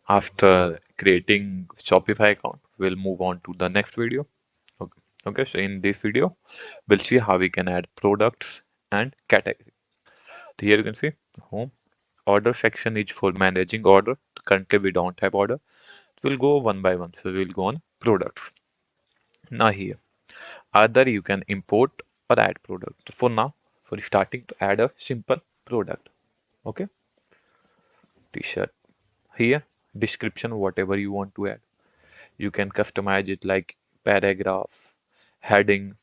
After creating Shopify account, we'll move on to the next video. Okay. Okay, so in this video, we'll see how we can add products and category. So here you can see home. Order section is for managing order. Currently we don't have order. So we'll go one by one. So we'll go on products. Now here, either you can import or add product. For now, for starting to add a simple product. Okay, t-shirt. Here, description, whatever you want to add. You can customize it like paragraph, heading,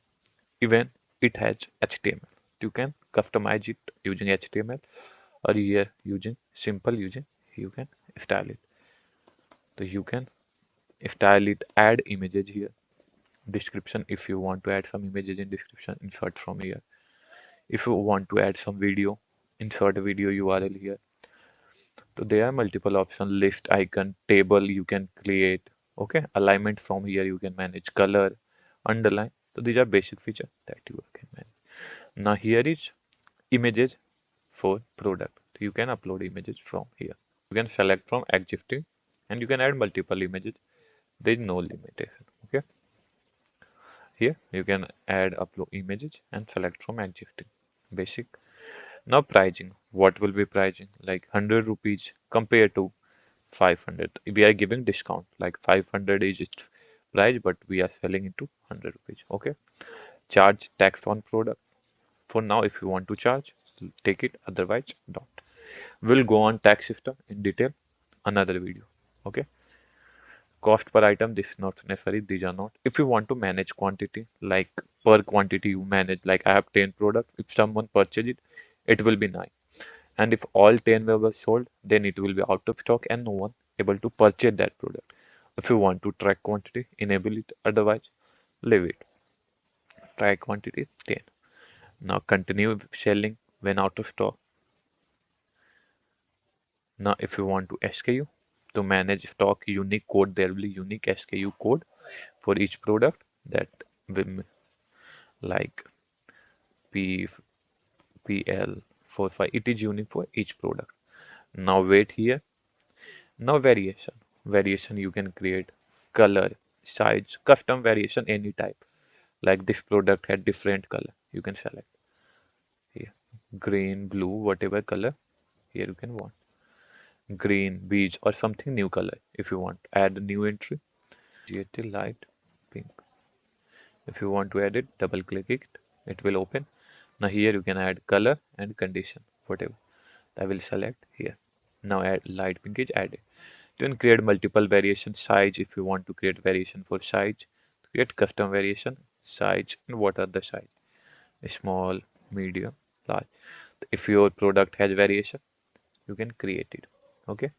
even it has HTML. You can customize it using HTML or here using simple using you can style it. So you can style it, add images here. Description, if you want to add some images in description, insert from here. If you want to add some video, insert a video URL here. So there are multiple options, list icon, table you can create. Okay, alignment from here you can manage, color, underline. So these are basic features that you can manage. Now here is images for product. You can upload images from here. You can select from existing and you can add multiple images. There is no limitation. Okay, here you can add upload images and select from existing. Basic. Now pricing. What will be pricing? Like 100 rupees compared to 500. We are giving discount like 500 is its price, but we are selling it to 100 rupees. Okay. Charge tax on product. For now, if you want to charge, take it. Otherwise, don't. We'll go on tax system in detail. Another video. Okay. Cost per item. This is not necessary. These are not. If you want to manage quantity, like per quantity you manage, like I have 10 products. If someone purchase it, it will be 9. And if all 10 were sold, then it will be out of stock and no one able to purchase that product. If you want to track quantity, enable it. Otherwise, leave it. Track quantity 10. Now continue selling when out of stock. Now if you want to SKU, to manage stock unique code, there will be unique SKU code for each product that will like P PL45. It is unique for each product. Now wait here. Now variation. Variation you can create color, size, custom variation any type. Like this product had different color. You can select here. Green, blue, whatever color here you can want. Green, beige or something new color if you want. Add a new entry. GT light pink. If you want to add it, double click it. It will open. Now here you can add color and condition, whatever. I will select here. Now add light pink is added. You can create multiple variation size if you want to create variation for size. Create custom variation, size, and what are the size? Small, medium, large. If your product has variation, you can create it. Okay.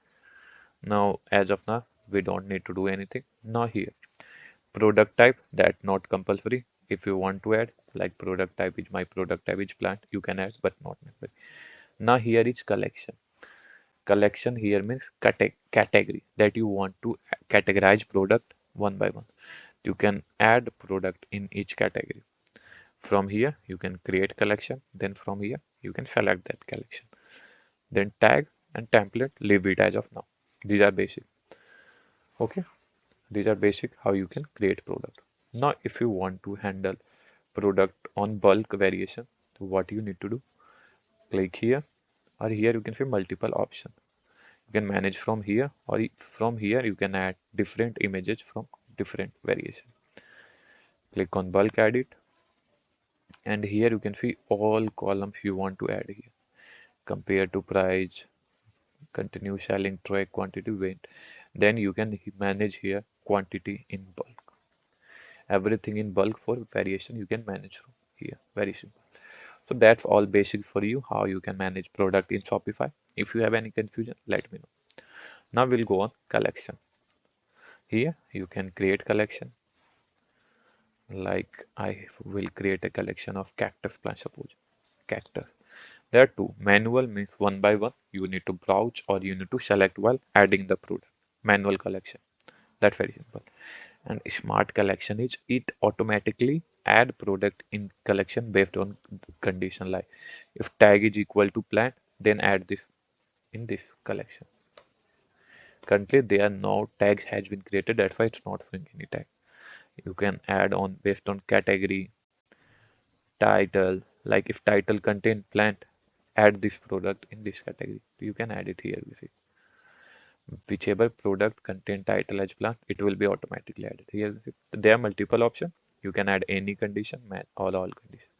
Now, as of now, we don't need to do anything. Now here, product type that not compulsory. If you want to add, like product type is my product type is plant, you can add, but not necessary. Now here is collection. Collection here means category that you want to categorize product one by one. You can add product in each category. From here, you can create collection. Then from here, you can select that collection. Then tag and template, leave it as of now. These are basic. Okay. These are basic how you can create product. Now, if you want to handle product on bulk variation, so what you need to do, click here or here you can see multiple options. You can manage from here or from here you can add different images from different variation. Click on bulk edit and here you can see all columns you want to add here. Compare to price, continue selling, track quantity, weight. Then you can manage here quantity in bulk. Everything in bulk for variation you can manage from here. Very simple. So that's all basic for you how you can manage product in Shopify. If you have any confusion, let me know. Now we'll go on collection. Here you can create collection. Like I will create a collection of cactus plants, suppose cactus. There are two. Manual means one by one. You need to browse or you need to select while adding the product. Manual collection. That's very simple. And smart collection is it automatically add product in collection based on condition, like if tag is equal to plant, then add this in this collection. Currently there are no tags has been created, that's why it's not showing any tag. You can add on based on category, title, like if title contain plant, add this product in this category. You can add it here. You see, whichever product contain title as plant, it will be automatically added here. There are multiple options. You can add any condition, match all conditions.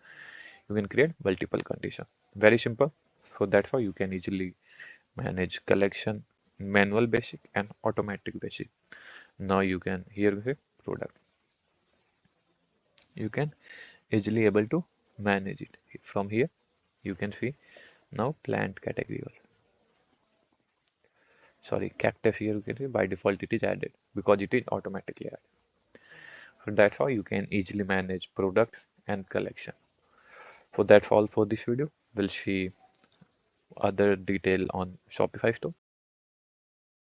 You can create multiple conditions. Very simple. So that's why you can easily manage collection, manual basic and automatic basic. Now you can here you see product. You can easily able to manage it from here. You can see now plant category also. Sorry, cactus here you can see by default it is added because it is automatically added. So that's how you can easily manage products and collection. So that's all for this video. We'll see other detail on Shopify store.